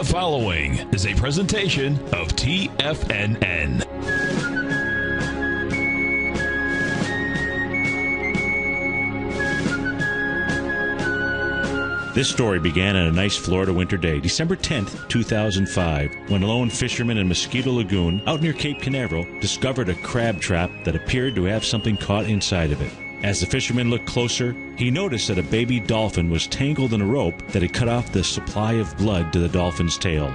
The following is a presentation of TFNN. This story began on a nice Florida winter day, December 10th, 2005, when a lone fisherman in Mosquito Lagoon, out near Cape Canaveral, discovered a crab trap that appeared to have something caught inside of it. As the fisherman looked closer, he noticed that a baby dolphin was tangled in a rope that had cut off the supply of blood to the dolphin's tail.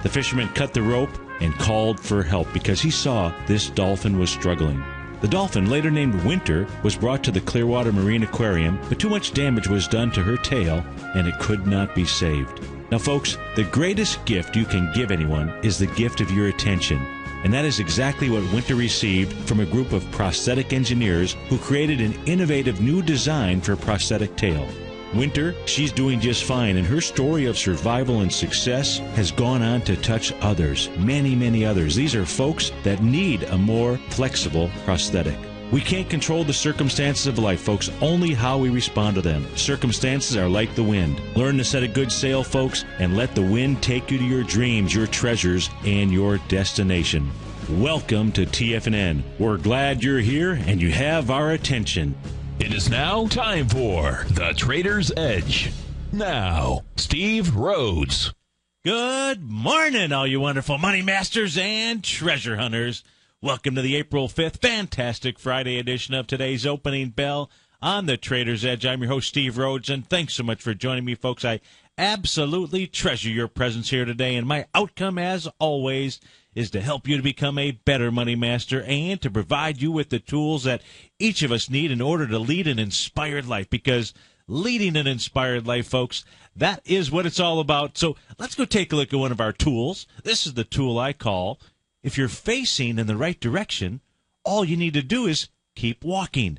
The fisherman cut the rope and called for help because he saw this dolphin was struggling. The dolphin, later named Winter, was brought to the Clearwater Marine Aquarium, but too much damage was done to her tail, and it could not be saved. Now, folks, the greatest gift you can give anyone is the gift of your attention. And that is exactly what Winter received from a group of prosthetic engineers who created an innovative new design for a prosthetic tail. Winter, she's doing just fine, and her story of survival and success has gone on to touch others, many, many others. These are folks that need a more flexible prosthetic. We can't control the circumstances of life, folks, only how we respond to them. Circumstances are like the wind. Learn to set a good sail, folks, and let the wind take you to your dreams, your treasures, and your destination. Welcome to TFNN. We're glad you're here and you have our attention. It is now time for The Trader's Edge. Now, Steve Rhodes. Good morning, all you wonderful money masters and treasure hunters. Welcome to the April 5th fantastic Friday edition of today's Opening Bell on The Trader's Edge. I'm your host, Steve Rhodes, and thanks so much for joining me, folks. I absolutely treasure your presence here today, and my outcome, as always, is to help you to become a better money master and to provide you with the tools that each of us need in order to lead an inspired life, because leading an inspired life, folks, that is what it's all about. So let's go take a look at one of our tools. This is the tool I call, if you're facing in the right direction, all you need to do is keep walking.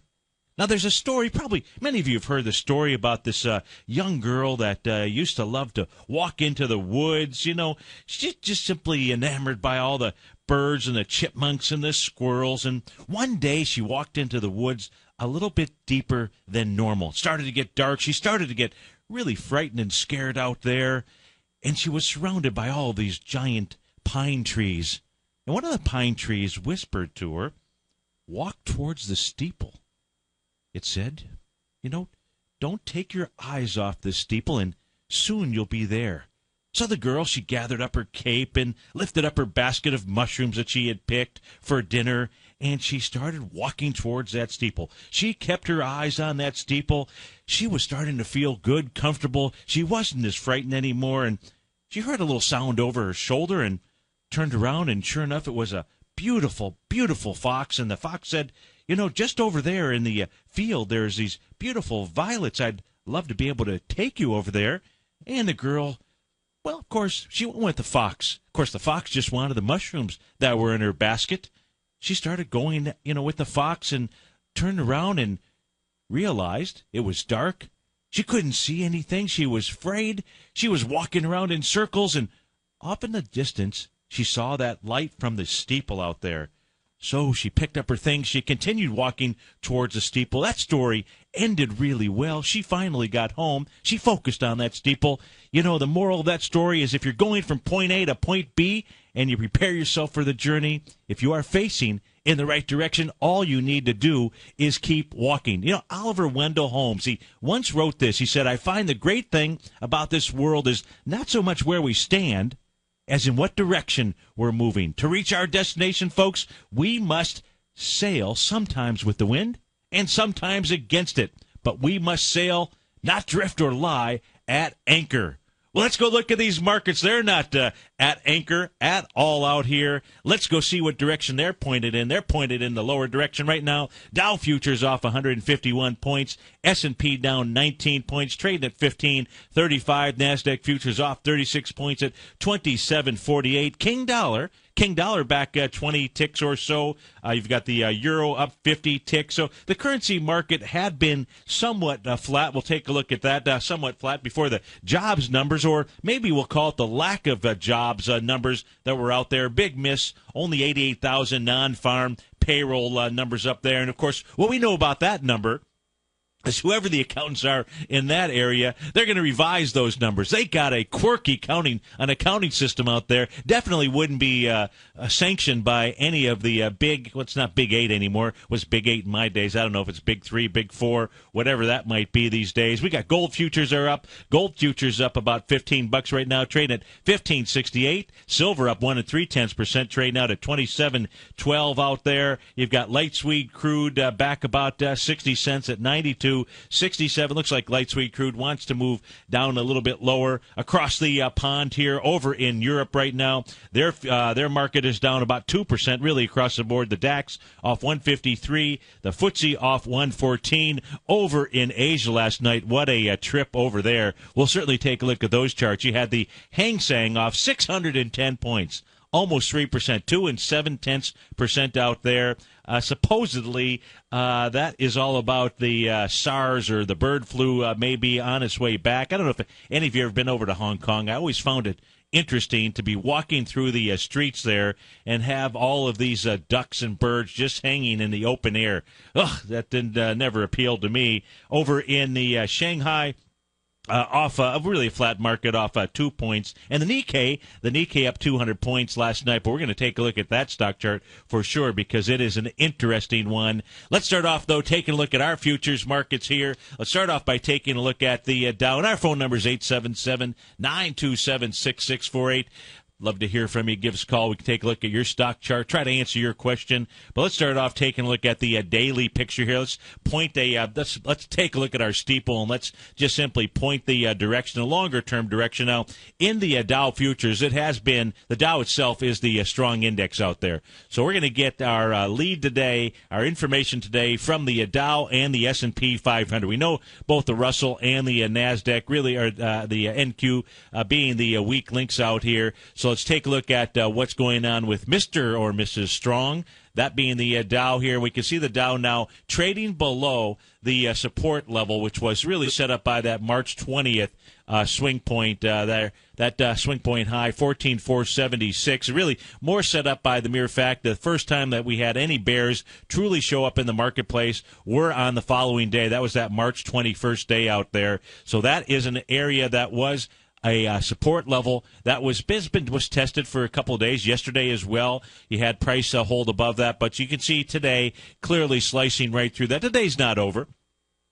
Now, there's a story, probably many of you have heard the story about this young girl that used to love to walk into the woods. You know, she's just simply enamored by all the birds and the chipmunks and the squirrels. And one day she walked into the woods a little bit deeper than normal. It started to get dark. She started to get really frightened and scared out there. And she was surrounded by all these giant pine trees. And one of the pine trees whispered to her, "Walk towards the steeple." It said, "You know, don't take your eyes off this steeple, and soon you'll be there." So the girl, she gathered up her cape and lifted up her basket of mushrooms that she had picked for dinner, and she started walking towards that steeple. She kept her eyes on that steeple. She was starting to feel good, comfortable. She wasn't as frightened anymore, and she heard a little sound over her shoulder and turned around, and sure enough, it was a beautiful, beautiful fox, and the fox said, "You know, just over there in the field, there's these beautiful violets. I'd love to be able to take you over there." And the girl, well, of course, she went with the fox. Of course, the fox just wanted the mushrooms that were in her basket. She started going, with the fox and turned around and realized it was dark. She couldn't see anything. She was afraid. She was walking around in circles, and off in the distance, she saw that light from the steeple out there. So she picked up her things. She continued walking towards the steeple. That story ended really well. She finally got home. She focused on that steeple. You know, the moral of that story is if you're going from point A to point B and you prepare yourself for the journey, if you are facing in the right direction, all you need to do is keep walking. You know, Oliver Wendell Holmes, he once wrote this. He said, "I find the great thing about this world is not so much where we stand, as in what direction we're moving. To reach our destination, folks, we must sail sometimes with the wind and sometimes against it. But we must sail, not drift or lie, at anchor." Well, let's go look at these markets. They're not at anchor at all out here. Let's go see what direction they're pointed in. They're pointed in the lower direction right now. Dow futures off 151 points. S&P down 19 points, trading at 1535. NASDAQ futures off 36 points at 2748. King dollar back 20 ticks or so. You've got the euro up 50 ticks. So the currency market had been somewhat flat. We'll take a look at that. Somewhat flat before the jobs numbers, or maybe we'll call it the lack of jobs numbers that were out there. Big miss, only 88,000 non-farm payroll numbers up there. And, of course, what we know about that number as whoever the accountants are in that area, they're going to revise those numbers. They got a quirky accounting system out there. Definitely wouldn't be sanctioned by any of the it's not Big 8 anymore. It was Big 8 in my days. I don't know if it's Big 3, Big 4, whatever that might be these days. We got gold futures are up. Gold futures up about $15 right now, trading at $15.68. Silver up 1 3/10%, trading out at $27.12 out there. You've got light sweet crude back about 60 cents at 92.67. Looks like light sweet crude wants to move down a little bit lower. Across the pond here, over in Europe right now, their market is down about 2%, really across the board. The DAX off 153, the FTSE off 114. Over in Asia last night, what a trip over there. We'll certainly take a look at those charts. You had the Hang Seng off 610 points. Almost 3%, 2 7/10% out there. Supposedly, that is all about the SARS or the bird flu may be on its way back. I don't know if any of you have ever been over to Hong Kong. I always found it interesting to be walking through the streets there and have all of these ducks and birds just hanging in the open air. Ugh, that didn't never appealed to me. Over in the Shanghai, off a really flat market, off 2 points. And the Nikkei up 200 points last night. But we're going to take a look at that stock chart for sure because it is an interesting one. Let's start off, though, taking a look at our futures markets here. Let's start off by taking a look at the Dow. And our phone number is 877-927-6648. Love to hear from you. Give us a call. We can take a look at your stock chart, try to answer your question. But let's start off taking a look at the daily picture here. Let's take a look at our steeple, and let's just simply point the direction, a longer-term direction. Now, in the Dow futures, it has been, the Dow itself is the strong index out there. So we're going to get our lead today, our information today from the Dow and the S&P 500. We know both the Russell and the NASDAQ really are the NQ being the weak links out here. So let's take a look at what's going on with Mr. or Mrs. Strong, that being the Dow here. We can see the Dow now trading below the support level, which was really set up by that March 20th swing point there. That swing point high, 14,476, really more set up by the mere fact that the first time that we had any bears truly show up in the marketplace were on the following day. That was that March 21st day out there. So that is an area that was a support level that was tested for a couple of days. Yesterday as well, you had price hold above that, but you can see today clearly slicing right through that. The day's not over.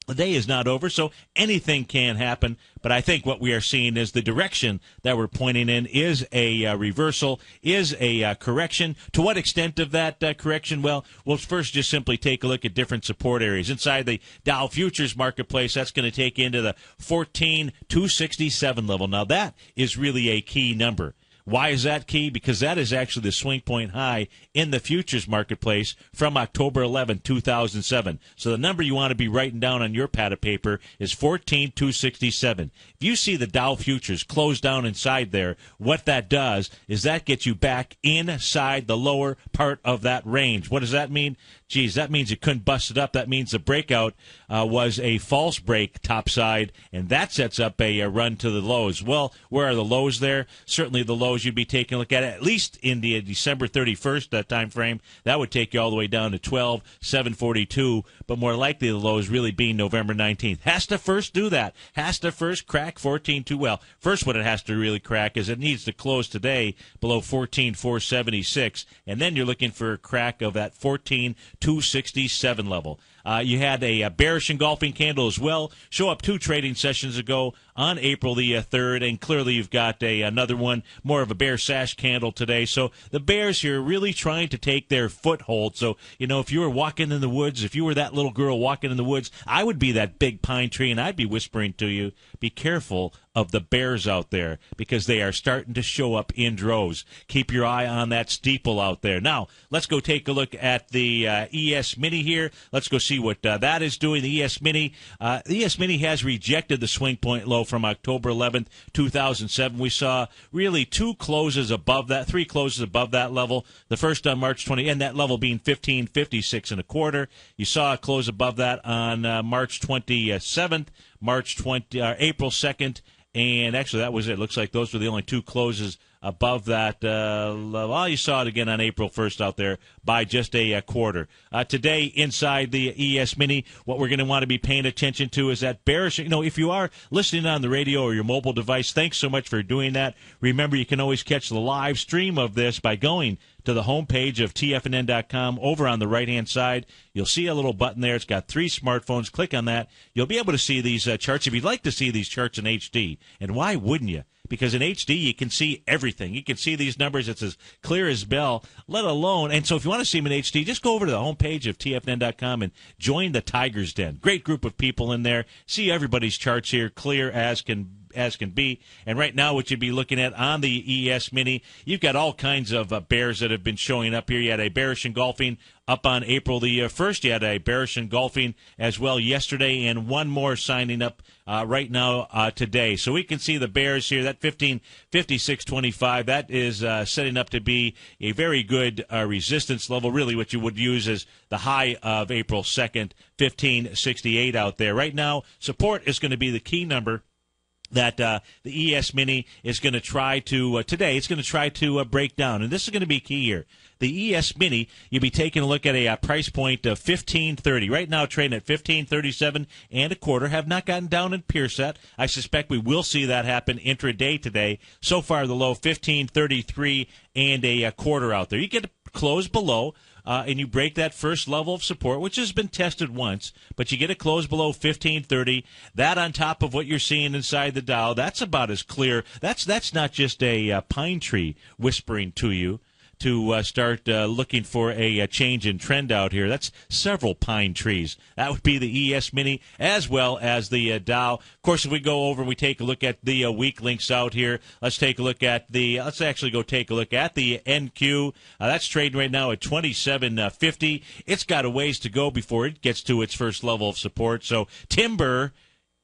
The day is not over, so anything can happen. But I think what we are seeing is the direction that we're pointing in is a reversal, is a correction. To what extent of that correction? Well, we'll first just simply take a look at different support areas. Inside the Dow futures marketplace, that's going to take you into the 14,267 level. Now, that is really a key number. Why is that key? Because that is actually the swing point high in the futures marketplace from October 11, 2007. So the number you want to be writing down on your pad of paper is 14,267. If you see the Dow futures close down inside there, what that does is that gets you back inside the lower part of that range. What does that mean? Geez, that means you couldn't bust it up. That means the breakout was a false break topside, and that sets up a run to the lows. Well, where are the lows there? Certainly the lows you'd be taking a look at least in the December 31st time frame. That would take you all the way down to 12,742, but more likely the lows really being November 19th. Has to first do that. Has to first crack 14.2. Well, first what it has to really crack is it needs to close today below 14,476, and then you're looking for a crack of that 14,267 level. You had a bearish engulfing candle as well show up 2 trading sessions ago on April the 3rd, and clearly you've got another one, more of a bear sash candle today. So the bears here are really trying to take their foothold. So, if you were walking in the woods, if you were that little girl walking in the woods, I would be that big pine tree, and I'd be whispering to you, be careful of the bears out there because they are starting to show up in droves. Keep your eye on that steeple out there. Now, let's go take a look at the ES Mini here. Let's go see what that is doing. The ES Mini has rejected the swing point low from October 11th, 2007. We saw really 2 closes above that, 3 closes above that level. The first on March 20, and that level being 15.56 and a quarter. You saw a close above that on March 27th, April 2nd. And actually, that was it. Looks like those were the only 2 closes above that. Well, you saw it again on April 1st out there by just a quarter. Today, inside the ES Mini, what we're going to want to be paying attention to is that bearish. If you are listening on the radio or your mobile device, thanks so much for doing that. Remember, you can always catch the live stream of this by going to the homepage of TFNN.com. Over on the right-hand side, you'll see a little button there. It's got 3 smartphones. Click on that. You'll be able to see these charts if you'd like to see these charts in HD. And why wouldn't you? Because in HD, you can see everything. You can see these numbers. It's as clear as bell, let alone. And so if you want to see them in HD, just go over to the homepage of TFNN.com and join the Tiger's Den. Great group of people in there. See everybody's charts here, clear as can be. And right now, what you'd be looking at on the ES Mini, you've got all kinds of bears that have been showing up here. You had a bearish engulfing up on April the 1st. You had a bearish engulfing as well yesterday, and one more signing up right now today. So we can see the bears here. That 1556.25, that is setting up to be a very good resistance level, really what you would use as the high of April 2nd, 1568 out there. Right now, support is going to be the key number that the ES Mini is going to try to, today, it's going to try to break down. And this is going to be key here. The ES Mini, you'll be taking a look at a price point of $15.30. Right now, trading at $15.37 and a quarter. Have not gotten down in peer set. I suspect we will see that happen intraday today. So far, the low, $15.33 and a quarter out there. You get to close below. And you break that first level of support, which has been tested once, but you get a close below 1530. That on top of what you're seeing inside the Dow, that's about as clear. That's not just a pine tree whispering to you to start looking for a change in trend out here. That's several pine trees. That would be the ES Mini as well as the Dow. Of course, if we go over and we take a look at the weak links out here, let's take a look at the, let's actually go take a look at the NQ. That's trading right now at 27.50. It's got a ways to go before it gets to its first level of support. So timber,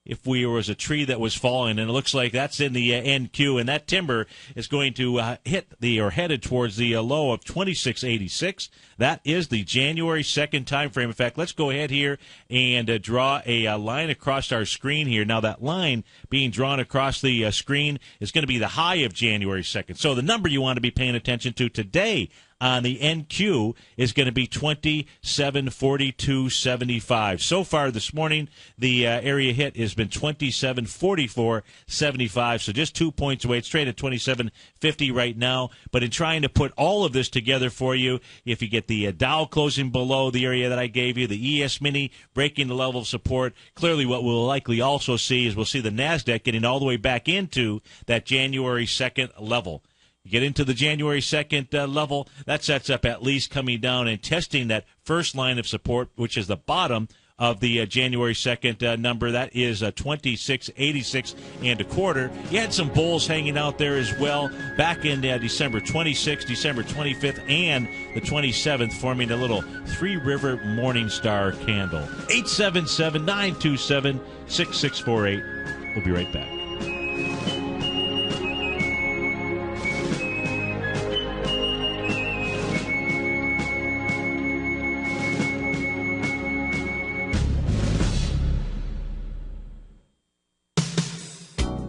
if we was a tree that was falling, and it looks like that's in the NQ, and that timber is going to headed towards the low of 26.86. That is the January 2nd time frame. In fact, let's go ahead here and draw a line across our screen here. Now, that line being drawn across the screen is going to be the high of January 2nd. So the number you want to be paying attention to today on the NQ is going to be 27.4275. So far this morning, the area hit has been 27.4475, so just 2 points away. It's traded at 27.50 right now. But in trying to put all of this together for you, if you get the Dow closing below the area that I gave you, the ES Mini breaking the level of support, clearly what we'll likely also see is we'll see the NASDAQ getting all the way back into that January 2nd level. You get into the January 2nd level, that sets up at least coming down and testing that first line of support, which is the bottom of the January 2nd number. That is 26.86 and a quarter. You had some bulls hanging out there as well back in December 26th, December 25th, and the 27th, forming a little three-river morning star candle. 877-927-6648. We'll be right back.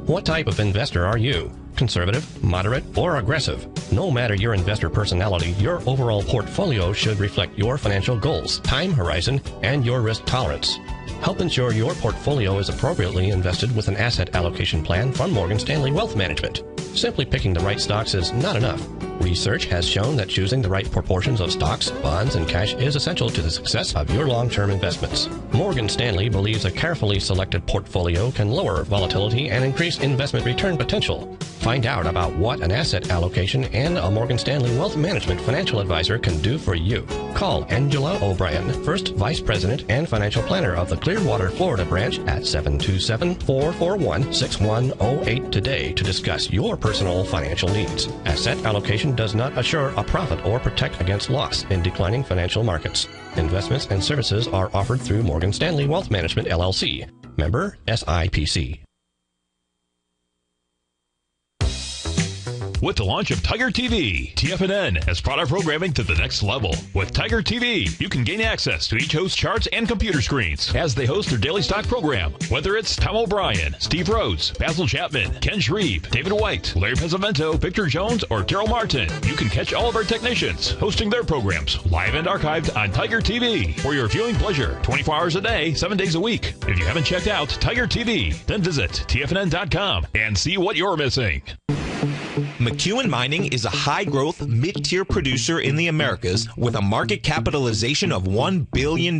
What type of investor are you? Conservative, moderate, or aggressive? No matter your investor personality, your overall portfolio should reflect your financial goals, time horizon, and your risk tolerance. Help ensure your portfolio is appropriately invested with an asset allocation plan from Morgan Stanley Wealth Management. Simply picking the right stocks is not enough. Research has shown that choosing the right proportions of stocks, bonds, and cash is essential to the success of your long-term investments. Morgan Stanley believes a carefully selected portfolio can lower volatility and increase investment return potential. Find out about what an asset allocation and a Morgan Stanley Wealth Management financial advisor can do for you. Call Angela O'Brien, First Vice President and Financial Planner of the Clearwater, Florida branch at 727-441-6108 today to discuss your personal financial needs. Asset allocation does not assure a profit or protect against loss in declining financial markets. Investments and services are offered through Morgan Stanley Wealth Management, LLC. Member SIPC. with the launch of TigerTV. TFNN has brought our programming to the next level. With TigerTV, you can gain access to each host's charts and computer screens as they host their daily stock program. Whether it's Tom O'Brien, Steve Rhodes, Basil Chapman, Ken Shreve, David White, Larry Pesavento, Victor Jones, or Daryl Martin, you can catch all of our technicians hosting their programs live and archived on TigerTV for your viewing pleasure 24 hours a day, 7 days a week. If you haven't checked out TigerTV, then visit TFNN.com and see what you're missing. McEwen Mining is a high-growth, mid-tier producer in the Americas with a market capitalization of $1 billion.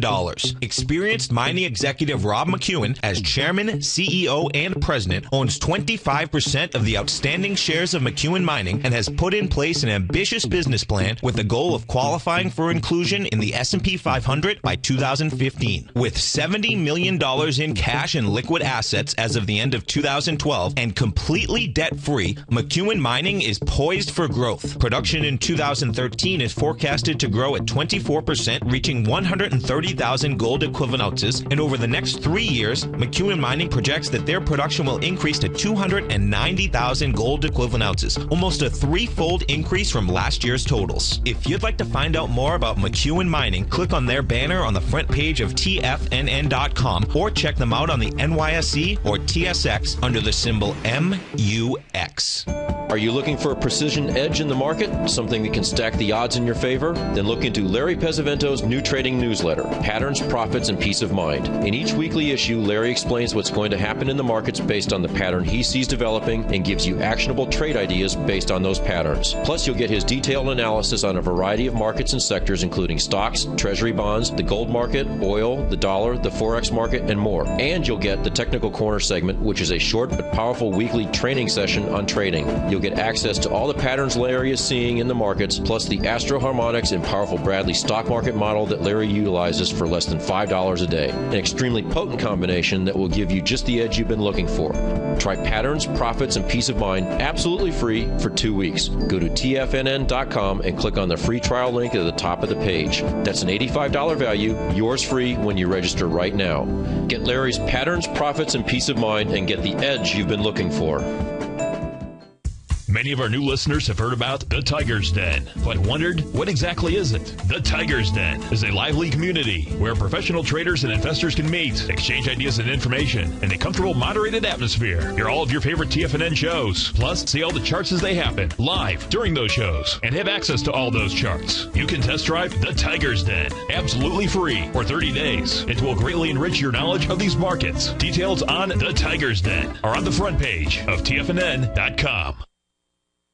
Experienced mining executive Rob McEwen, as chairman, CEO, and president, owns 25% of the outstanding shares of McEwen Mining and has put in place an ambitious business plan with the goal of qualifying for inclusion in the S&P 500 by 2015. With $70 million in cash and liquid assets as of the end of 2012 and completely debt-free, McEwen Mining is poised for growth. Production in 2013 is forecasted to grow at 24%, reaching 130,000 gold equivalent ounces. And over the next 3 years, McEwen Mining projects that their production will increase to 290,000 gold equivalent ounces, almost a threefold increase from last year's totals. If you'd like to find out more about McEwen Mining, click on their banner on the front page of TFNN.com or check them out on the NYSE or TSX under the symbol MUX. Are you looking for a precision edge in the market? Something that can stack the odds in your favor? Then look into Larry Pesavento's new trading newsletter, Patterns, Profits, and Peace of Mind. In each weekly issue, Larry explains what's going to happen in the markets based on the pattern he sees developing and gives you actionable trade ideas based on those patterns. Plus, you'll get his detailed analysis on a variety of markets and sectors, including stocks, treasury bonds, the gold market, oil, the dollar, the forex market, and more. And you'll get the Technical Corner segment, which is a short but powerful weekly training session on trading. You'll get access to all the patterns Larry is seeing in the markets, plus the Astro Harmonics and powerful Bradley stock market model that Larry utilizes for less than $5 a day. An extremely potent combination that will give you just the edge you've been looking for. Try Patterns, Profits, and Peace of Mind absolutely free for 2 weeks. Go to TFNN.com and click on the free trial link at the top of the page. That's an $85 value, yours free when you register right now. Get Larry's Patterns, Profits, and Peace of Mind and get the edge you've been looking for. Many of our new listeners have heard about the Tiger's Den, but wondered, what exactly is it? The Tiger's Den is a lively community where professional traders and investors can meet, exchange ideas and information in a comfortable, moderated atmosphere. Hear all of your favorite TFNN shows, plus see all the charts as they happen live during those shows, and have access to all those charts. You can test drive the Tiger's Den absolutely free for 30 days. It will greatly enrich your knowledge of these markets. Details on the Tiger's Den are on the front page of TFNN.com.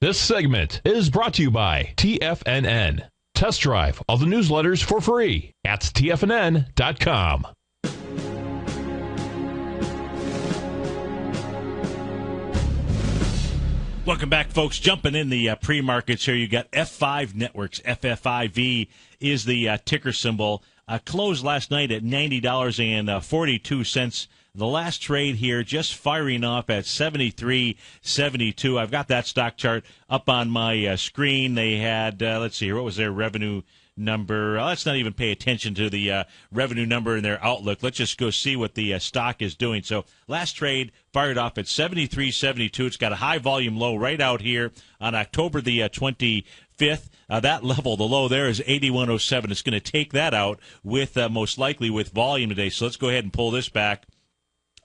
This segment is brought to you by TFNN. Test drive all the newsletters for free at TFNN.com. Welcome back, folks. Jumping in the pre-markets here, you got F5 Networks. FFIV is the ticker symbol. Closed last night at $90.42. The last trade here just firing off at 73.72. I've got that stock chart up on my screen. They had, let's see here, what was their revenue number? Let's not even pay attention to the revenue number in their outlook. Let's just go see what the stock is doing. So last trade fired off at 73.72. It's got a high volume low right out here on October the 25th. That level, the low there is 81.07. It's going to take that out with most likely with volume today. So let's go ahead and pull this back.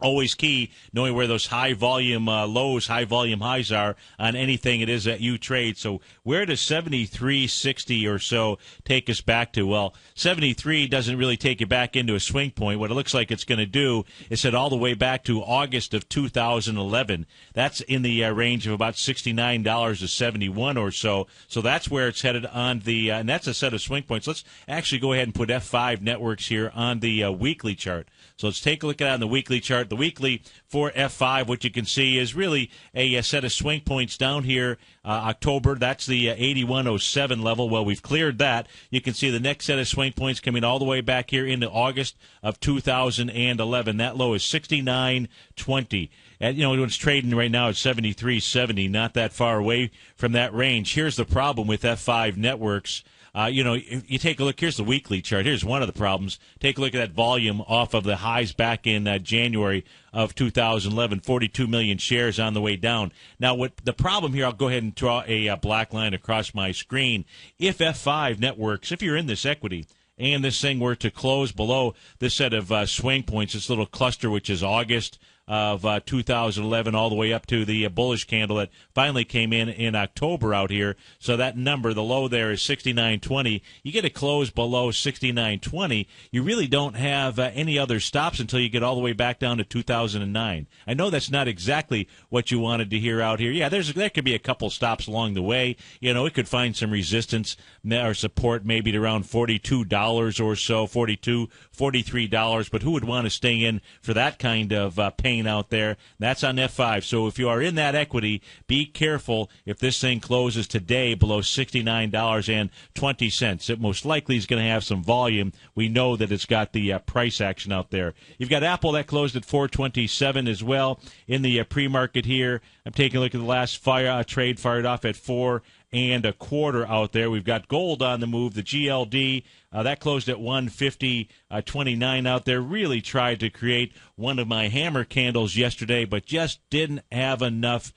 Always key, knowing where those high-volume lows, high-volume highs are on anything it is that you trade. So where does 73.60 or so take us back to? Well, 73 doesn't really take you back into a swing point. What it looks like it's going to do is head all the way back to August of 2011. That's in the range of about $69 to 71 or so. So that's where it's headed on the and that's a set of swing points. Let's actually go ahead and put F5 Networks here on the weekly chart. So let's take a look at it on the weekly chart. The weekly for F5, what you can see is really a set of swing points down here. October, that's the 81.07 level. Well, we've cleared that. You can see the next set of swing points coming all the way back here into August of 2011. That low is 69.20. And, you know, when it's trading right now at 73.70, not that far away from that range. Here's the problem with F5 Networks. If you take a look, here's the weekly chart. Here's one of the problems. Take a look at that volume off of the highs back in January of 2011, 42 million shares on the way down. Now, what the problem here, I'll go ahead and draw a black line across my screen. If F5 networks, if you're in this equity, and this thing were to close below this set of swing points, this little cluster, which is August of 2011 all the way up to the bullish candle that finally came in October out here. So that number, the low there is 69.20. You get a close below 69.20, you really don't have any other stops until you get all the way back down to 2009. I know that's not exactly what you wanted to hear out here. Yeah, there could be a couple stops along the way. It could find some resistance or support maybe to around $42 or so, $42, $43. But who would want to stay in for that kind of pain out there? That's on F5. So if you are in that equity, be careful if this thing closes today below $69.20. It most likely is going to have some volume. We know that it's got the price action out there. You've got Apple that closed at $4.27 as well in the pre-market here. I'm taking a look at the last trade fired off at $4.25 out there. We've got gold on the move. The GLD that closed at 150.29 out there. Really tried to create one of my hammer candles yesterday, but just didn't have enough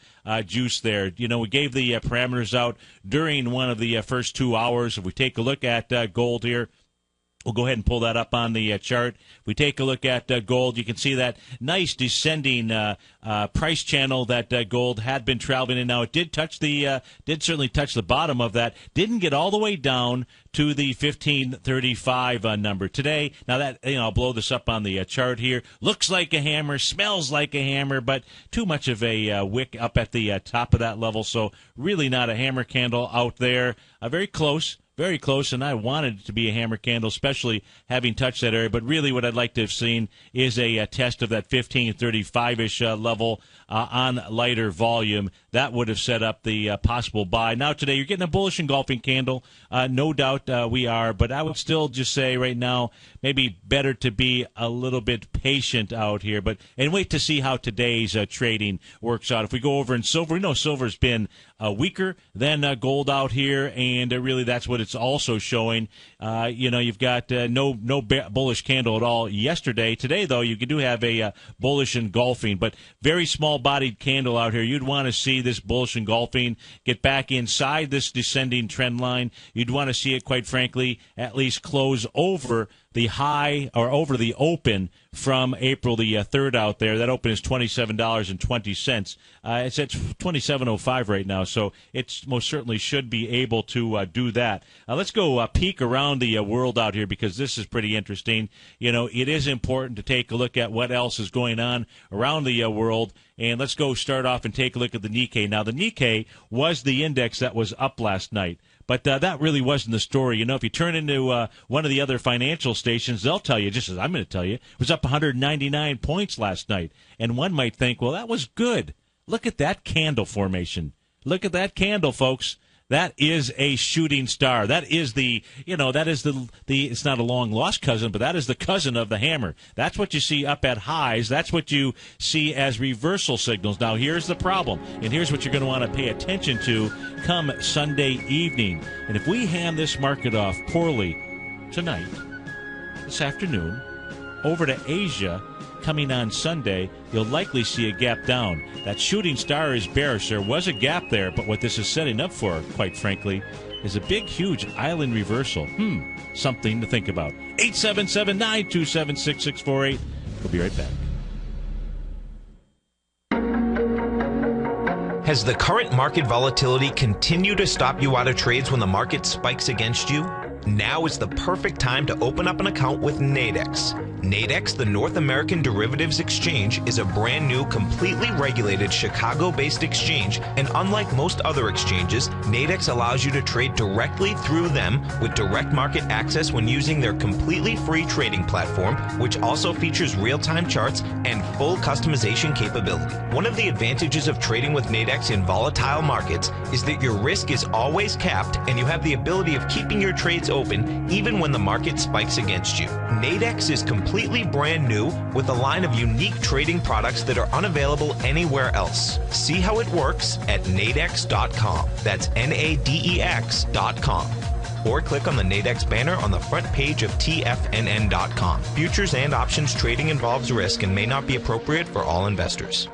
juice there. We gave the parameters out during one of the first 2 hours. If we take a look at gold here, we'll go ahead and pull that up on the chart. If we take a look at gold, you can see that nice descending price channel that gold had been traveling in. Now, it did certainly touch the bottom of that. Didn't get all the way down to the 1535 number today. Now that I'll blow this up on the chart here. Looks like a hammer, smells like a hammer, but too much of a wick up at the top of that level. So really not a hammer candle out there. Very close. Very close, and I wanted it to be a hammer candle, especially having touched that area. But really what I'd like to have seen is a test of that 1535-ish level on lighter volume. That would have set up the possible buy. Now today you're getting a bullish engulfing candle. No doubt we are, but I would still just say right now maybe better to be a little bit patient out here and wait to see how today's trading works out. If we go over in silver, we know silver's been weaker than gold out here, and really that's what it's also showing. You've got no bullish candle at all yesterday. Today, though, you do have a bullish engulfing, but very small-bodied candle out here. You'd want to see this bullish engulfing get back inside this descending trend line. You'd want to see it, quite frankly, at least close over the high or over the open from April the 3rd out there. That open is $27.20. It's at $27.05 right now, so it most certainly should be able to do that. Let's go peek around the world out here because this is pretty interesting. It is important to take a look at what else is going on around the world. And let's go start off and take a look at the Nikkei. Now, the Nikkei was the index that was up last night. But that really wasn't the story. If you turn into one of the other financial stations, they'll tell you, just as I'm going to tell you, it was up 199 points last night. And one might think, well, that was good. Look at that candle formation. Look at that candle, folks. That is a shooting star. That is it's not a long-lost cousin, but that is the cousin of the hammer. That's what you see up at highs. That's what you see as reversal signals. Now, here's the problem, and here's what you're going to want to pay attention to come Sunday evening. And if we hand this market off poorly tonight, this afternoon, over to Asia, coming on Sunday, you'll likely see a gap down. That shooting star is bearish. There was a gap there, but what this is setting up for, quite frankly, is a big, huge island reversal. Something to think about. 877-927-6648. We'll be right back. Has the current market volatility continued to stop you out of trades when the market spikes against you? Now is the perfect time to open up an account with Nadex. Nadex, the North American Derivatives Exchange, is a brand new, completely regulated Chicago-based exchange, and unlike most other exchanges, Nadex allows you to trade directly through them with direct market access when using their completely free trading platform, which also features real-time charts and full customization capability. One of the advantages of trading with Nadex in volatile markets is that your risk is always capped and you have the ability of keeping your trades open even when the market spikes against you. Nadex is completely brand new with a line of unique trading products that are unavailable anywhere else. See how it works at nadex.com. That's Nadex.com. or click on the Nadex banner on the front page of TFNN.com. Futures and options trading involves risk and may not be appropriate for all investors.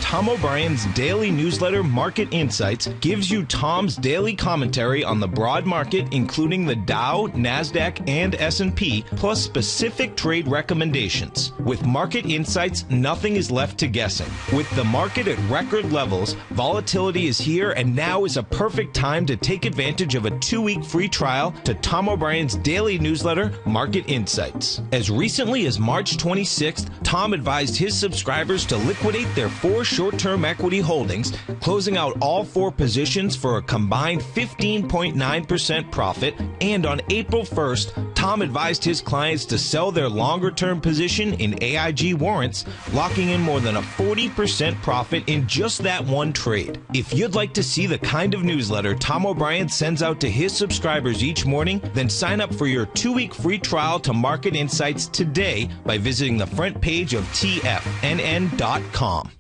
Tom O'Brien's daily newsletter, Market Insights, gives you Tom's daily commentary on the broad market, including the Dow, NASDAQ, and S&P, plus specific trade recommendations. With Market Insights, nothing is left to guessing. With the market at record levels, volatility is here, and now is a perfect time to take advantage of a 2-week free trial to Tom O'Brien's daily newsletter, Market Insights. As recently as March 26th, Tom advised his subscribers to liquidate their 4 short-term equity holdings, closing out all 4 positions for a combined 15.9% profit. And on April 1st, Tom advised his clients to sell their longer-term position in AIG warrants, locking in more than a 40% profit in just that one trade. If you'd like to see the kind of newsletter Tom O'Brien sends out to his subscribers each morning, then sign up for your 2-week free trial to Market Insights today by visiting the front page of TFNN.com.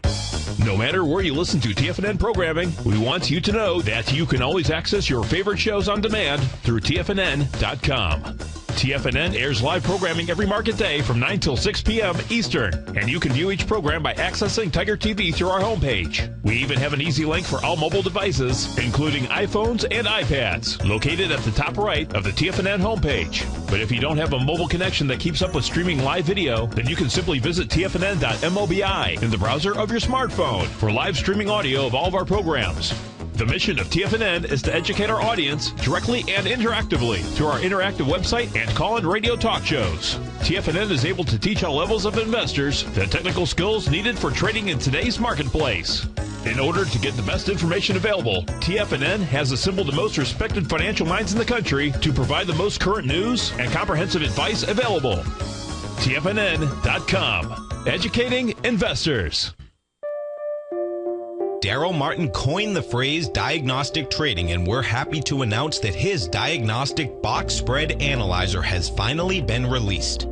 No matter where you listen to TFNN programming, we want you to know that you can always access your favorite shows on demand through TFNN.com. TFNN airs live programming every market day from 9 till 6 p.m. Eastern, and you can view each program by accessing TigerTV through our homepage. We even have an easy link for all mobile devices, including iPhones and iPads, located at the top right of the TFNN homepage. But if you don't have a mobile connection that keeps up with streaming live video, then you can simply visit TFNN.mobi in the browser of your smartphone for live streaming audio of all of our programs. The mission of TFNN is to educate our audience directly and interactively through our interactive website and call-in radio talk shows. TFNN is able to teach all levels of investors the technical skills needed for trading in today's marketplace. In order to get the best information available, TFNN has assembled the most respected financial minds in the country to provide the most current news and comprehensive advice available. TFNN.com. Educating investors. Daryl Martin coined the phrase diagnostic trading, and we're happy to announce that his diagnostic box spread analyzer has finally been released.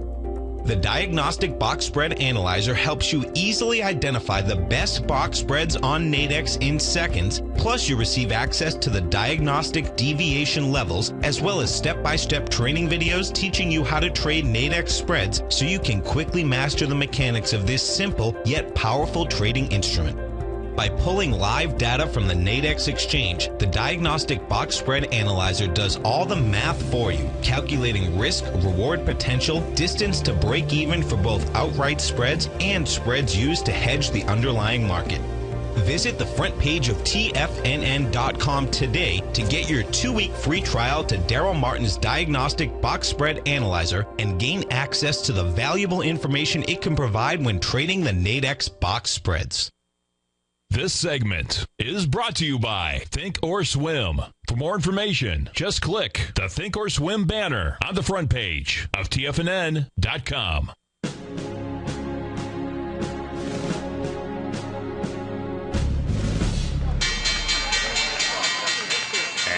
The Diagnostic Box Spread Analyzer helps you easily identify the best box spreads on Nadex in seconds, plus you receive access to the diagnostic deviation levels, as well as step-by-step training videos teaching you how to trade Nadex spreads so you can quickly master the mechanics of this simple yet powerful trading instrument. By pulling live data from the Nadex exchange, the Diagnostic Box Spread Analyzer does all the math for you, calculating risk, reward potential, distance to break even for both outright spreads and spreads used to hedge the underlying market. Visit the front page of TFNN.com today to get your 2-week free trial to Daryl Martin's Diagnostic Box Spread Analyzer and gain access to the valuable information it can provide when trading the Nadex box spreads. This segment is brought to you by Think or Swim. For more information, just click the Think or Swim banner on the front page of TFNN.com.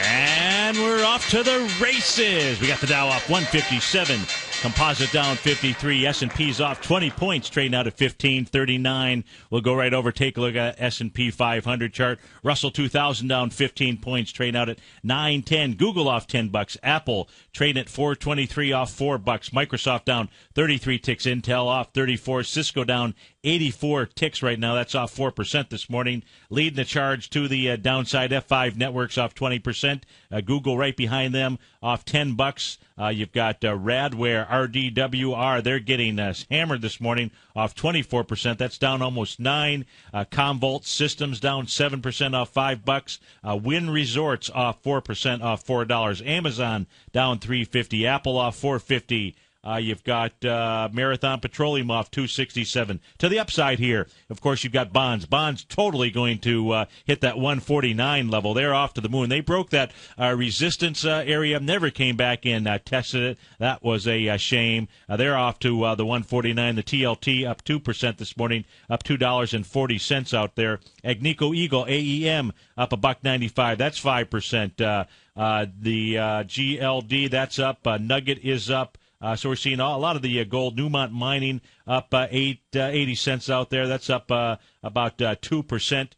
And we're off to the races. We got the Dow up 157. Composite down 53. S&P's off 20 points, trading out at 1539. We'll go right over, take a look at S&P 500 chart. Russell 2000 down 15 points, trading out at 910. Google off $10. Apple trading at 423, off $4. Microsoft down 33 ticks. Intel off 34. Cisco down 84 ticks right now. That's off 4% this morning. Leading the charge to the downside, F5 Networks off 20%. Google right behind them, off $10. You've got Radware, RDWR. They're getting hammered this morning, off 24%. That's down almost 9. Commvault Systems down 7%, off $5. Wynn Resorts off 4%, off $4. Amazon down $3.50. Apple off $4.50. You've got Marathon Petroleum off $2.67. To the upside here, of course, you've got bonds. Bonds totally going to hit that 149 level. They're off to the moon. They broke that resistance area, never came back in, tested it. That was a shame. They're off to the 149. The TLT up 2% this morning, up $2.40 out there. Agnico Eagle, AEM, up $1.95. That's 5%. The GLD, that's up. Nugget is up. So we're seeing a lot of the gold. Newmont Mining up 80 cents out there. That's up about 2%.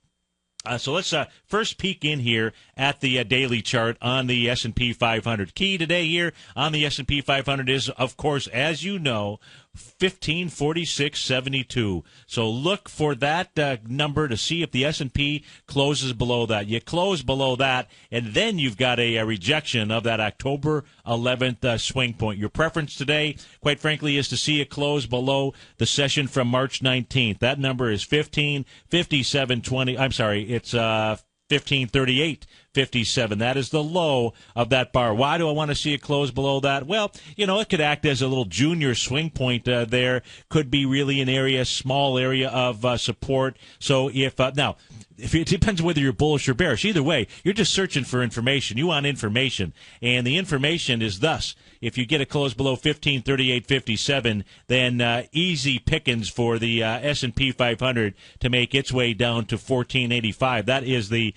So let's first peek in here at the daily chart on the S&P 500. Key today here on the S&P 500 is, of course, as you know, 1546.72. So look for that number to see if the S&P closes below that. You close below that, and then you've got a rejection of that October 11th swing point. Your preference today, quite frankly, is to see it close below the session from March 19th. That number is 1557.20. I'm sorry, it's 1538.57. That is the low of that bar. Why do I want to see it close below that? Well, it could act as a little junior swing point there. Could be really an area, small area of support. So if it depends whether you're bullish or bearish. Either way, you're just searching for information. You want information. And the information is thus. If you get a close below 1538.57, then easy pickings for the S&P 500 to make its way down to 1485. That is the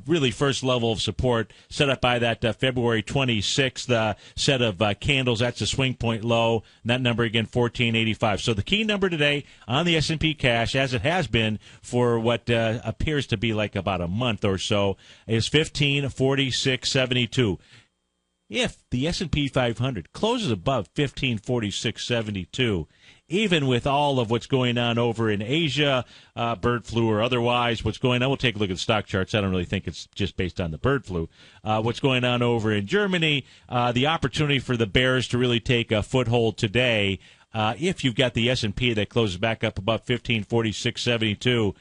really first level of support set up by that February 26th set of candles. That's a swing point low. And that number again, 1485. So the key number today on the S&P cash, as it has been for what appears to be like about a month or so, is 1546.72. If the S&P 500 closes above 1546.72, even with all of what's going on over in Asia, bird flu or otherwise, what's going on, we'll take a look at the stock charts. I don't really think it's just based on the bird flu. What's going on over in Germany, the opportunity for the bears to really take a foothold today, if you've got the S&P that closes back up above 1546.72,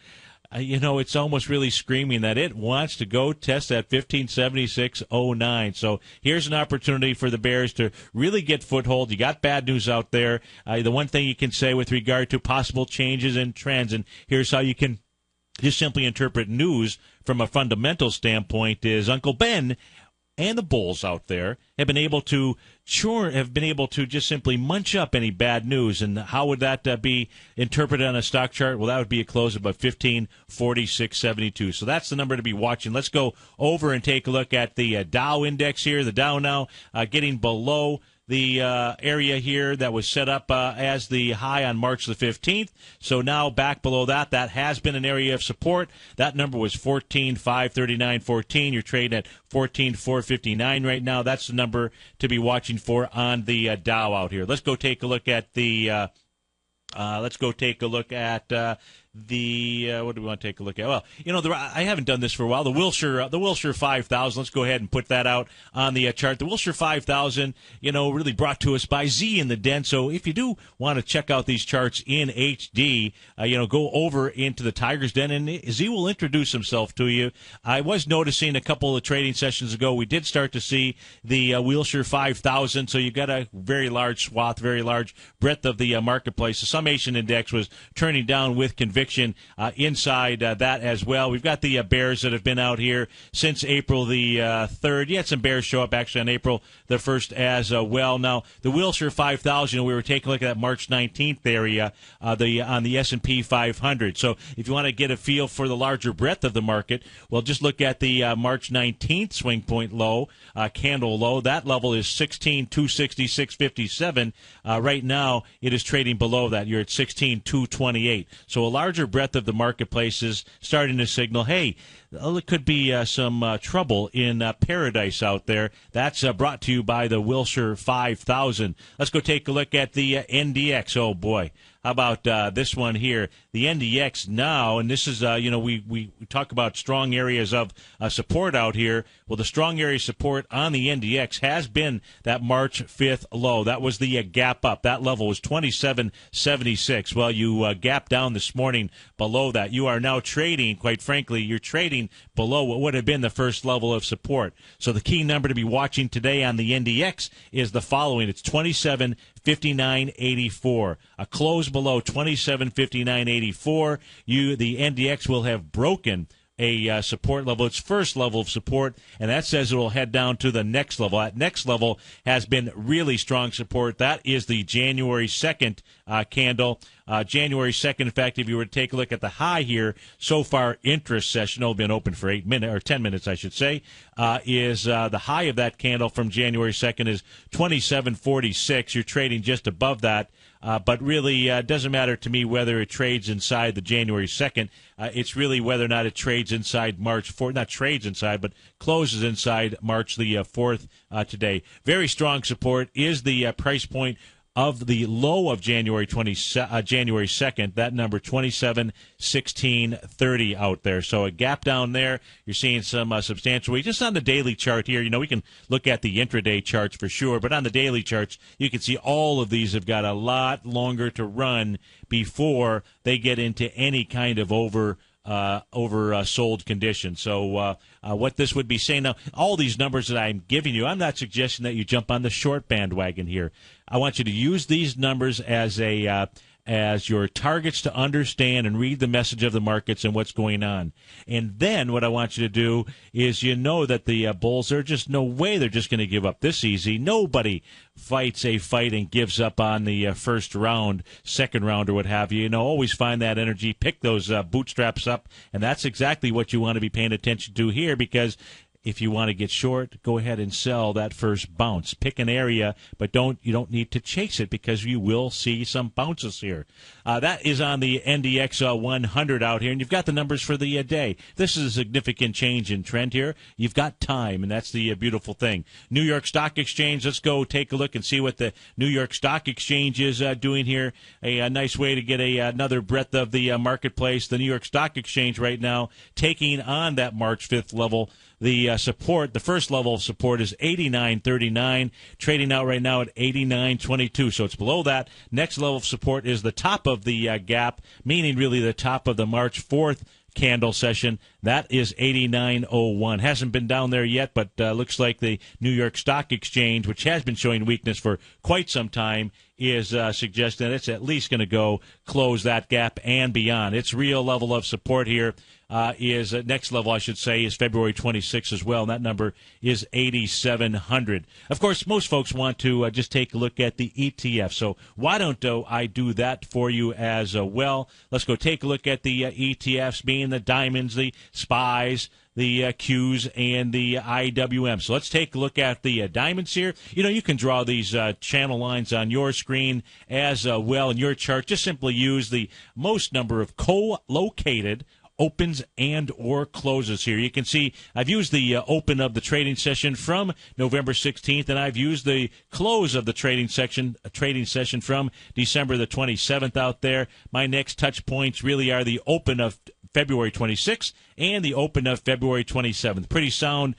it's almost really screaming that it wants to go test that 1576.09. So here's an opportunity for the bears to really get foothold. You got bad news out there. The one thing you can say with regard to possible changes in trends, and here's how you can just simply interpret news from a fundamental standpoint, is Uncle Ben and the bulls out there have been able to just simply munch up any bad news. And how would that be interpreted on a stock chart? Well, that would be a close of about 1546.72. So that's the number to be watching. Let's go over and take a look at the Dow index here. The Dow now getting below the area here that was set up as the high on March the 15th. So now back below that. That has been an area of support. That number was 14,539.14. You're trading at 14,459 right now. That's the number to be watching for on the Dow out here. Let's go take a look at the what do we want to take a look at? Well, I haven't done this for a while. The Wilshire 5000. Let's go ahead and put that out on the chart. The Wilshire 5000, really brought to us by Z in the Den. So if you do want to check out these charts in HD, go over into the Tiger's Den, and Z will introduce himself to you. I was noticing a couple of trading sessions ago, we did start to see the Wilshire 5000. So you got a very large swath, very large breadth of the marketplace. The summation index was turning down with conviction inside that as well. We've got the bears that have been out here since April the 3rd. You had some bears show up actually on April the 1st as well. Now, the Wilshire 5000, we were taking a look at that March 19th area on the S&P 500. So if you want to get a feel for the larger breadth of the market, well, just look at the March 19th swing point low, candle low. That level is 16,266.57. Right now, it is trading below that. You're at 16,228. So a larger breadth of the marketplace is starting to signal, hey, it could be some trouble in paradise out there. That's brought to you by the Wilshire 5000. Let's go take a look at the NDX. Oh, boy. How about this one here? The NDX now, and this is, we talk about strong areas of support out here. Well, the strong area of support on the NDX has been that March 5th low. That was the gap up. That level was 27.76. Well, you gapped down this morning below that. You are now trading, quite frankly, you're trading below what would have been the first level of support. So the key number to be watching today on the NDX is the following. It's 27.59.84. A close below 27.59.84. The NDX will have broken a support level, its first level of support, and that says it will head down to the next level. That next level has been really strong support. That is the January 2nd candle. January 2nd, in fact, if you were to take a look at the high here, so far interest session, been open for 8 minutes, or 10 minutes, I should say, is the high of that candle from January 2nd is 27.46. You're trading just above that But really, it doesn't matter to me whether it trades inside the January 2nd. It's really whether or not it trades inside March 4th. Not trades inside, but closes inside March the 4th today. Very strong support is the price point of the low of January 2nd, that number 27.1630 out there. So a gap down there. You're seeing some substantial weight. Just on the daily chart here, we can look at the intraday charts for sure, but on the daily charts, you can see all of these have got a lot longer to run before they get into any kind of oversold condition. So what this would be saying now, all these numbers that I'm giving you, I'm not suggesting that you jump on the short bandwagon here. I want you to use these numbers as your targets to understand and read the message of the markets and what's going on. And then what I want you to do is that the bulls are just no way they're just going to give up this easy. Nobody fights a fight and gives up on the first round, second round, or what have you. Always find that energy, pick those bootstraps up, and that's exactly what you want to be paying attention to here, because if you want to get short, go ahead and sell that first bounce. Pick an area, but you don't need to chase it, because you will see some bounces here. That is on the NDX 100 out here, and you've got the numbers for the day. This is a significant change in trend here. You've got time, and that's the beautiful thing. New York Stock Exchange, let's go take a look and see what the New York Stock Exchange is doing here. A nice way to get another breadth of the marketplace. The New York Stock Exchange right now taking on that March 5th level. The support, the first level of support is 89.39, trading out right now at 89.22, so it's below that. Next level of support is the top of the gap, meaning really the top of the March 4th candle session. That is 89.01. Hasn't been down there yet, but looks like the New York Stock Exchange, which has been showing weakness for quite some time, is suggesting that it's at least going to go close that gap and beyond. Its real level of support here is next level, I should say, is February 26th as well, and that number is 8,700. Of course, most folks want to just take a look at the ETF, so why don't I do that for you as well? Let's go take a look at the ETFs, being the diamonds, the SPYs, the Qs, and the IWM. So let's take a look at the diamonds here. You can draw these channel lines on your screen as well in your chart. Just simply use the most number of co-located opens and or closes here. You can see I've used the open of the trading session from November 16th, and I've used the close of the trading session from December the 27th out there. My next touch points really are the open of February 26th and the open of February 27th. Pretty sound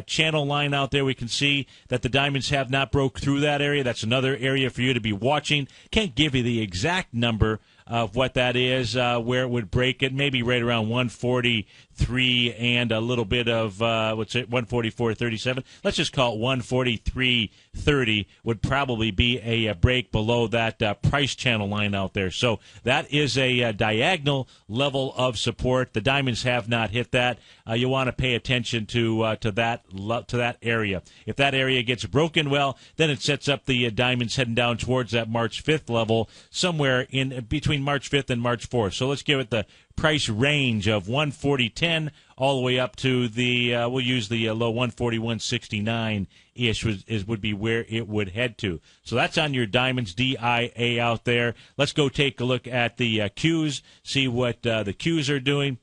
channel line out there. We can see that the diamonds have not broke through that area. That's another area for you to be watching. Can't give you the exact number of what that is, where it would break it, maybe right around 143 and a little bit of, 144.37. Let's just call it 143.30 would probably be a break below that price channel line out there. So that is a diagonal level of support. The diamonds have not hit that. You want to pay attention to that area. If that area gets broken, well, then it sets up the diamonds heading down towards that March 5th level, somewhere in between March 5th and March 4th. So let's give it the price range of 140.10 all the way up to the we'll use the low 141.69-ish would be where it would head to. So that's on your diamonds DIA out there. Let's go take a look at the Qs, see what the Qs are doing.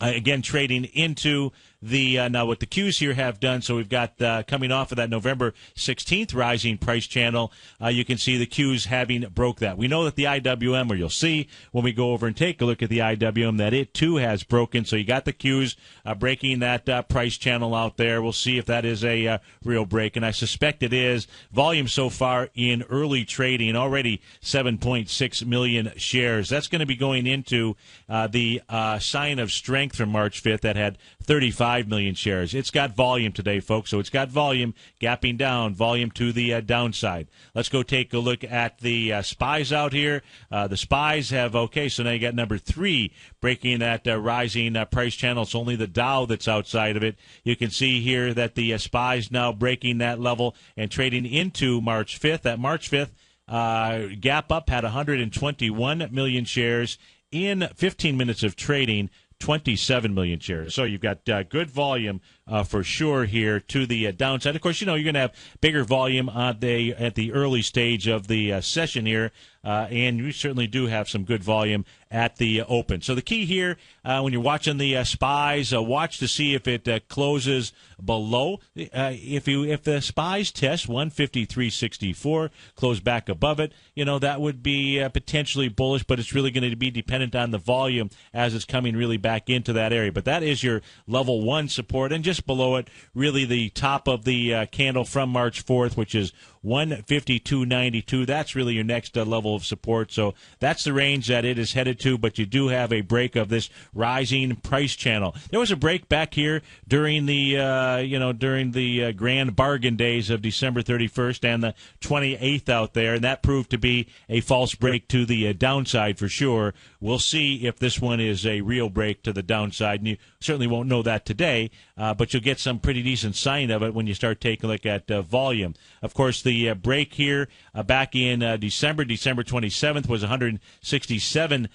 Again, trading into the now what the Qs here have done. So we've got coming off of that November 16th rising price channel, you can see the Qs having broke that. We know that the IWM, or you'll see when we go over and take a look at the IWM, that it too has broken. So you got the Qs breaking that price channel out there. We'll see if that is a real break, and I suspect it is. Volume so far in early trading, already 7.6 million shares. That's going to be going into the sign of strength from March 5th that had 35 million shares. It's got volume today, folks, so it's got volume, gapping down, volume to the downside. Let's go take a look at the SPYs out here. The SPYs have, so now you got number 3 breaking that rising price channel. It's only the Dow that's outside of it. You can see here that the SPYs now breaking that level and trading into March 5th. That March 5th gap up had 121 million shares in 15 minutes of trading. 27 million shares. So you've got good volume for sure here to the downside. Of course, you're going to have bigger volume at the early stage of the session here. and you certainly do have some good volume at the open. So the key here, when you're watching the SPYs, watch to see if it closes below. If the SPYs test 153.64, close back above it, that would be potentially bullish, but it's really going to be dependent on the volume as it's coming really back into that area. But that is your level 1 support, and just below it, really the top of the candle from March 4th, which is 152.92. That's really your next level of support. So that's the range that it is headed to, but you do have a break of this rising price channel. There was a break back here during the grand bargain days of December 31st and the 28th out there, and that proved to be a false break to the downside for sure. We'll see if this one is a real break to the downside, and you certainly won't know that today, but you'll get some pretty decent sign of it when you start taking a look at volume. Of course, the break here back in December 27th was 167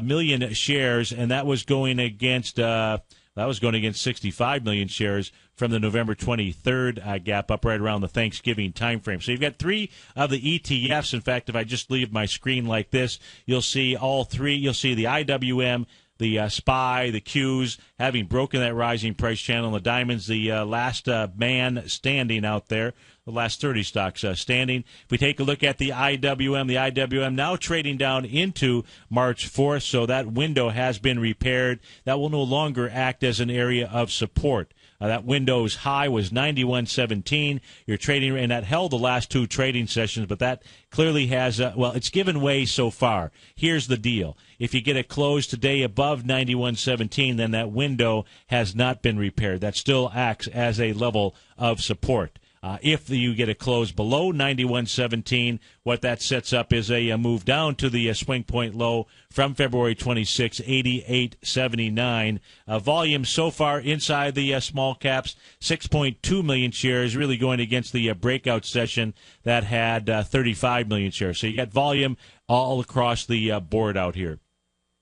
million shares, and that was going against 65 million shares from the November 23rd gap up right around the Thanksgiving timeframe. So you've got 3 of the ETFs. In fact, if I just leave my screen like this, you'll see all 3. You'll see the IWM, the SPY, the Qs, having broken that rising price channel, and the diamonds, the last man standing out there, the last 30 stocks standing. If we take a look at the IWM now trading down into March 4th, so that window has been repaired. That will no longer act as an area of support. That window's high was 91.17. You're trading, and that held the last 2 trading sessions, but that clearly has, it's given way so far. Here's the deal. If you get it closed today above 91.17, then that window has not been repaired. That still acts as a level of support. If you get it closed below 91.17, what that sets up is a move down to the swing point low from February 26, 88.79. Volume so far inside the small caps, 6.2 million shares, really going against the breakout session that had 35 million shares. So you got volume all across the board out here.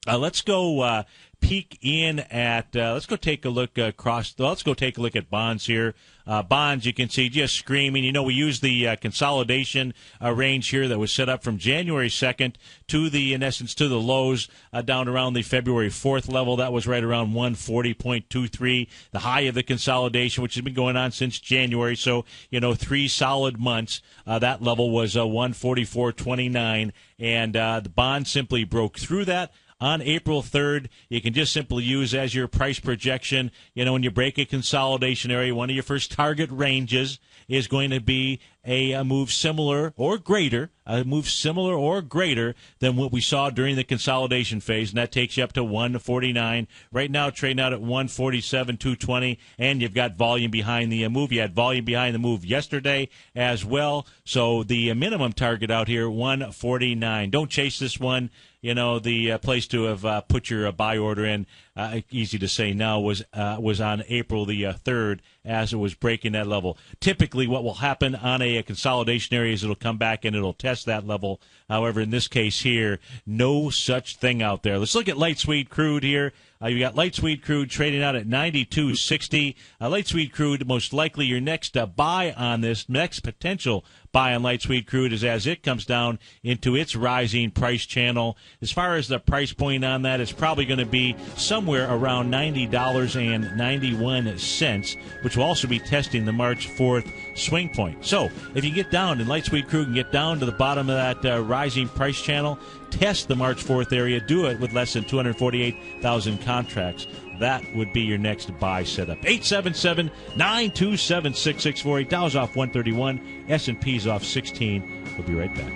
Let's go peek in at. Let's go take a look across. Let's go take a look at bonds here. Bonds, you can see just screaming. We use the consolidation range here that was set up from January 2nd to in essence, to the lows down around the February 4th level. That was right around 140.23. The high of the consolidation, which has been going on since January. So, 3 solid months. That level was 144.29, and the bond simply broke through that. On April 3rd, you can just simply use as your price projection, when you break a consolidation area, one of your first target ranges is going to be a move similar or greater than what we saw during the consolidation phase, and that takes you up to 149. Right now, trading out at 147.220, and you've got volume behind the move. You had volume behind the move yesterday as well, so the minimum target out here, 149. Don't chase this one. The place to have put your buy order in, easy to say now, was on April the 3rd as it was breaking that level. Typically what will happen on a consolidation area is it'll come back and it'll test that level. However, in this case here, no such thing out there. Let's look at light sweet crude here. You got light sweet crude trading out at 92.60. Light sweet crude, most likely your next buy on this, next potential buy on light sweet crude is as it comes down into its rising price channel. As far as the price point on that, it's probably going to be somewhere around $90.91, which will also be testing the March 4th swing point. So if you get down, and light sweet crude can get down to the bottom of that rising price channel, test the March 4th area, do it with less than 248,000 contracts. That would be your next buy setup. 877-927-6648. Dow's off 131. S&P's off 16. We'll be right back.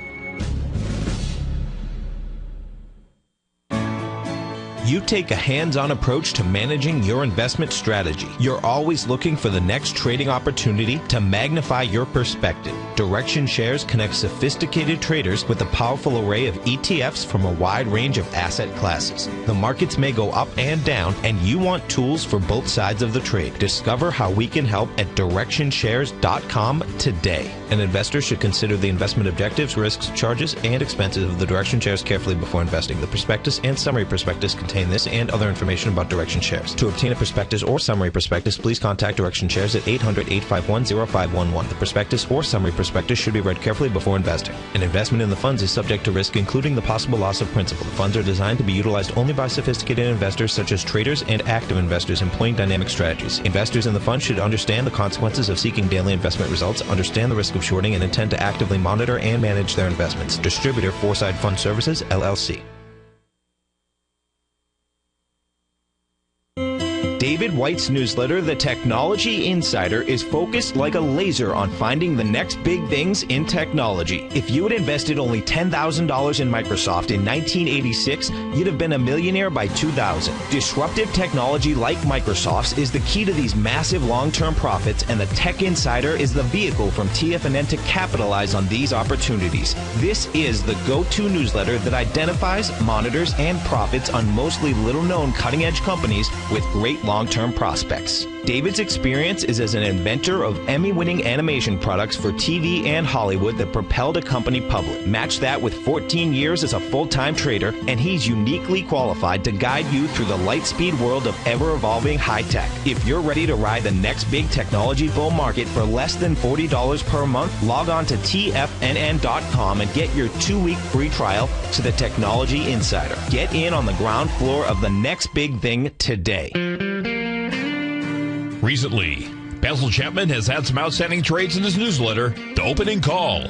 You take a hands-on approach to managing your investment strategy. You're always looking for the next trading opportunity to magnify your perspective. Direction Shares connects sophisticated traders with a powerful array of ETFs from a wide range of asset classes. The markets may go up and down, and you want tools for both sides of the trade. Discover how we can help at DirectionShares.com today. An investor should consider the investment objectives, risks, charges, and expenses of the Direction shares carefully before investing. The prospectus and summary prospectus contain this and other information about Direction shares. To obtain a prospectus or summary prospectus, please contact Direction shares at 800-851-0511. The prospectus or summary prospectus should be read carefully before investing. An investment in the funds is subject to risk, including the possible loss of principal. The funds are designed to be utilized only by sophisticated investors such as traders and active investors employing dynamic strategies. Investors in the fund should understand the consequences of seeking daily investment results, understand the risk of shorting, and intend to actively monitor and manage their investments. Distributor Foreside Fund Services, LLC. David White's newsletter, The Technology Insider, is focused like a laser on finding the next big things in technology. If you had invested only $10,000 in Microsoft in 1986, you'd have been a millionaire by 2000. Disruptive technology like Microsoft's is the key to these massive long-term profits, and the Tech Insider is the vehicle from TFNN to capitalize on these opportunities. This is the go-to newsletter that identifies, monitors, and profits on mostly little-known cutting-edge companies with great long-term prospects. David's experience is as an inventor of Emmy-winning animation products for TV and Hollywood that propelled a company public. Match that with 14 years as a full-time trader, and he's uniquely qualified to guide you through the light-speed world of ever-evolving high-tech. If you're ready to ride the next big technology bull market for less than $40 per month, log on to TFNN.com and get your 2-week free trial to the Technology Insider. Get in on the ground floor of the next big thing today. Recently, Basil Chapman has had some outstanding trades in his newsletter, The Opening Call.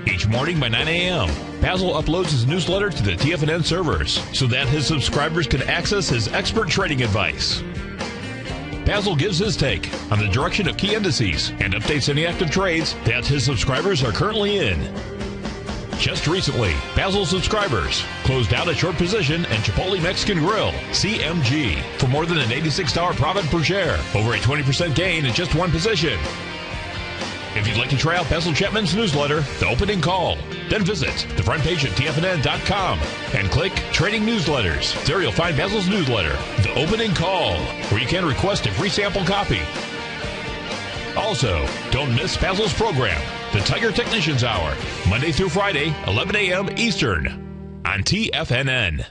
Each morning by 9 a.m., Basil uploads his newsletter to the TFNN servers so that his subscribers can access his expert trading advice. Basil gives his take on the direction of key indices and updates any active trades that his subscribers are currently in. Just recently, Basil subscribers closed out a short position in Chipotle Mexican Grill, CMG, for more than an $86 profit per share, over a 20% gain in just one position. If you'd like to try out Basil Chapman's newsletter, The Opening Call, then visit the front page at TFNN.com and click Trading Newsletters. There you'll find Basil's newsletter, The Opening Call, where you can request a free sample copy. Also, don't miss Basil's program, The Tiger Technicians Hour, Monday through Friday, 11 a.m. Eastern, on TFNN.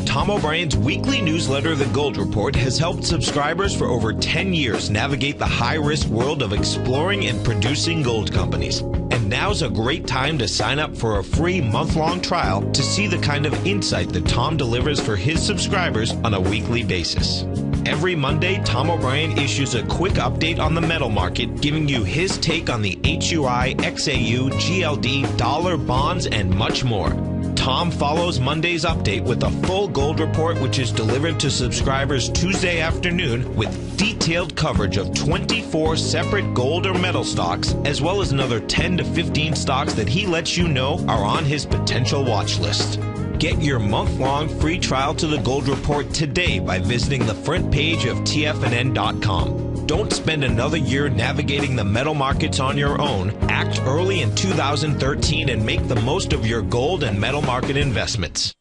Tom O'Brien's weekly newsletter, The Gold Report, has helped subscribers for over 10 years navigate the high-risk world of exploring and producing gold companies. And now's a great time to sign up for a free month-long trial to see the kind of insight that Tom delivers for his subscribers on a weekly basis. Every Monday, Tom O'Brien issues a quick update on the metal market, giving you his take on the HUI, XAU, GLD, dollar, bonds, and much more. Tom follows Monday's update with a full gold report, which is delivered to subscribers Tuesday afternoon with detailed coverage of 24 separate gold or metal stocks, as well as another 10 to 15 stocks that he lets you know are on his potential watch list. Get your month-long free trial to the Gold Report today by visiting the front page of TFNN.com. Don't spend another year navigating the metal markets on your own. Act early in 2013 and make the most of your gold and metal market investments.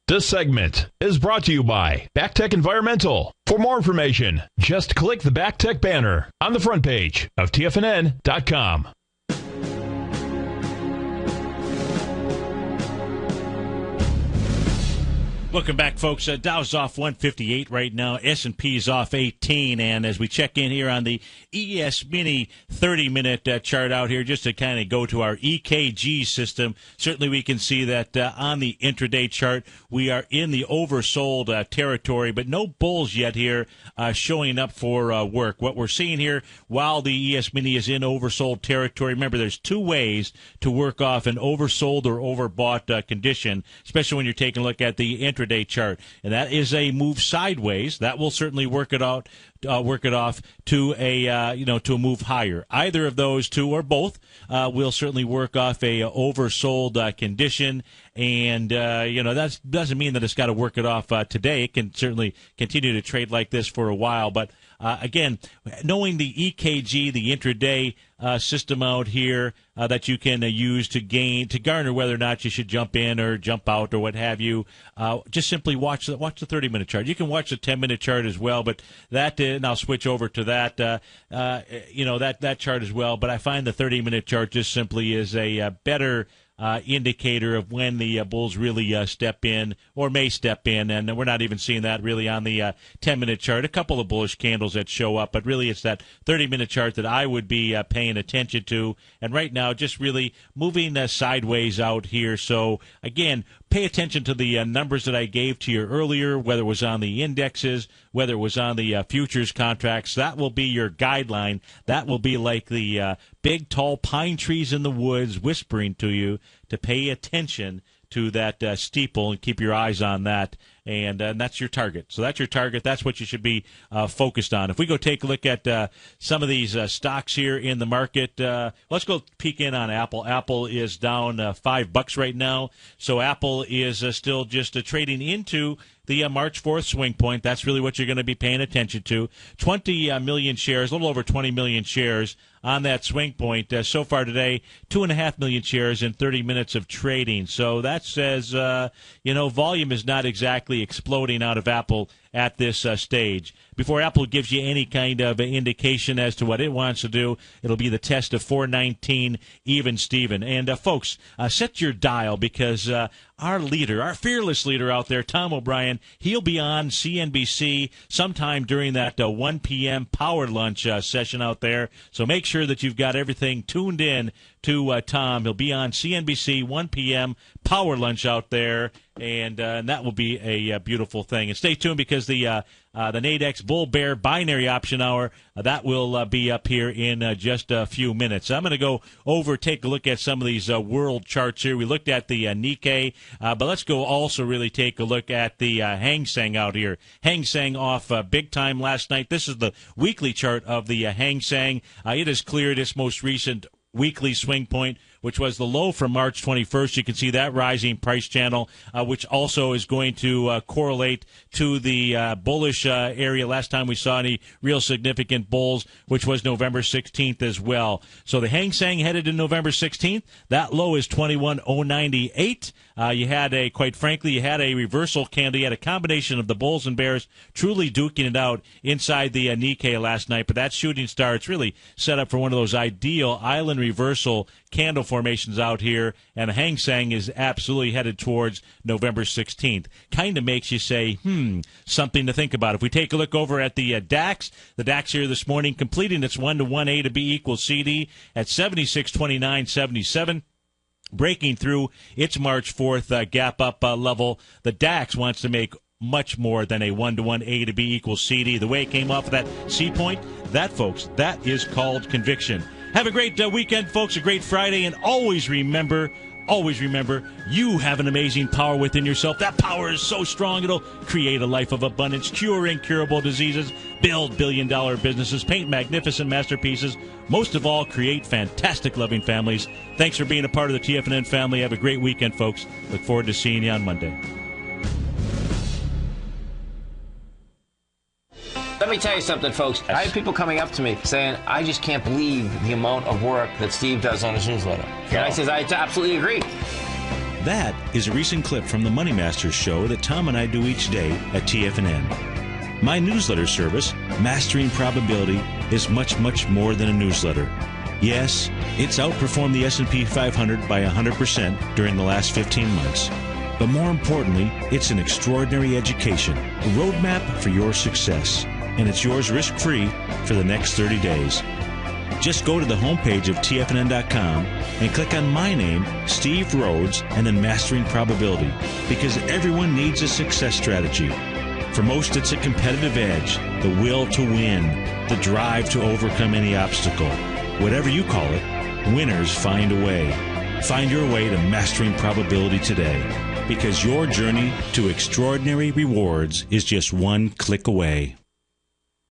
This segment is brought to you by BackTech Environmental. For more information, just click the BackTech banner on the front page of TFNN.com. Welcome back, folks. Dow's off 158 right now. S&P's off 18. And as we check in here on the ES Mini 30-minute chart out here, just to kind of go to our EKG system, certainly we can see that on the intraday chart, we are in the oversold territory, but no bulls yet here showing up for work. What we're seeing here, while the ES Mini is in oversold territory, remember there's two ways to work off an oversold or overbought condition, especially when you're taking a look at the intraday chart, and that is a move sideways. That will certainly work it off to a to a move higher. Either of those two or both will certainly work off a oversold condition, and that doesn't mean that it's got to work it off today. It can certainly continue to trade like this for a while, but again, knowing the EKG, the intraday system out here that you can use to garner whether or not you should jump in or jump out or what have you. Just simply watch the 30-minute chart. You can watch the 10-minute chart as well, but that and I'll switch over to that. That chart as well. But I find the 30-minute chart just simply is a better indicator of when the bulls really step in or may step in, and we're not even seeing that really on the 10-minute chart. A couple of bullish candles that show up, but really it's that 30-minute chart that I would be paying attention to, and right now just really moving sideways out here. So again, pay attention to the numbers that I gave to you earlier, whether it was on the indexes, whether it was on the futures contracts. That will be your guideline. That will be like the big, tall pine trees in the woods whispering to you to pay attention to that steeple and keep your eyes on that. And that's your target. So that's your target. That's what you should be focused on. If we go take a look at some of these stocks here in the market, let's go peek in on Apple. Apple is down $5 right now. So Apple is still just trading into the March 4th swing point. That's really what you're going to be paying attention to. 20 million shares, a little over 20 million shares on that swing point. So far today, 2.5 million shares in 30 minutes of trading. So that says, volume is not exactly exploding out of Apple at this stage. Before Apple gives you any kind of indication as to what it wants to do, it'll be the test of 419 even Steven. And folks, set your dial because our leader, our fearless leader out there, Tom O'Brien, he'll be on CNBC sometime during that 1 p.m. power lunch session out there. So make sure that you've got everything tuned in to Tom. He'll be on CNBC 1 p.m. power lunch out there, and that will be a beautiful thing. And stay tuned because the Nadex Bull Bear Binary Option Hour, that will be up here in just a few minutes. I'm going to go over, take a look at some of these world charts here. We looked at the Nikkei, but let's go also really take a look at the Hang Seng out here. Hang Seng off big time last night. This is the weekly chart of the Hang Seng. It has cleared its most recent weekly swing point, which was the low from March 21st. You can see that rising price channel, which also is going to correlate to the bullish area. Last time we saw any real significant bulls, which was November 16th as well. So the Hang Seng headed to November 16th. That low is 21,098. You had a reversal candle. You had a combination of the bulls and bears truly duking it out inside the Nikkei last night. But that shooting star, it's really set up for one of those ideal island reversal candle formations out here, and the Hang Seng is absolutely headed towards November 16th. Kind of makes you say, something to think about. If we take a look over at the DAX here this morning completing its 1-to-1 A to B equals CD at 76.2977. Breaking through its March 4th gap up level. The DAX wants to make much more than a 1-to-1 A to B equals CD. The way it came off of that C point, that, folks, that is called conviction. Have a great weekend, folks, a great Friday, and always remember, you have an amazing power within yourself. That power is so strong, it'll create a life of abundance, cure incurable diseases, build billion-dollar businesses, paint magnificent masterpieces, most of all, create fantastic, loving families. Thanks for being a part of the TFNN family. Have a great weekend, folks. Look forward to seeing you on Monday. Let me tell you something, folks. I have people coming up to me saying, I just can't believe the amount of work that Steve does on his newsletter. And I says, I absolutely agree. That is a recent clip from the Money Masters show that Tom and I do each day at TFNN. My newsletter service, Mastering Probability, is much, much more than a newsletter. Yes, it's outperformed the S&P 500 by 100% during the last 15 months. But more importantly, it's an extraordinary education, a roadmap for your success. And it's yours risk-free for the next 30 days. Just go to the homepage of TFNN.com and click on my name, Steve Rhodes, and then Mastering Probability, because everyone needs a success strategy. For most, it's a competitive edge, the will to win, the drive to overcome any obstacle. Whatever you call it, winners find a way. Find your way to Mastering Probability today, because your journey to extraordinary rewards is just one click away.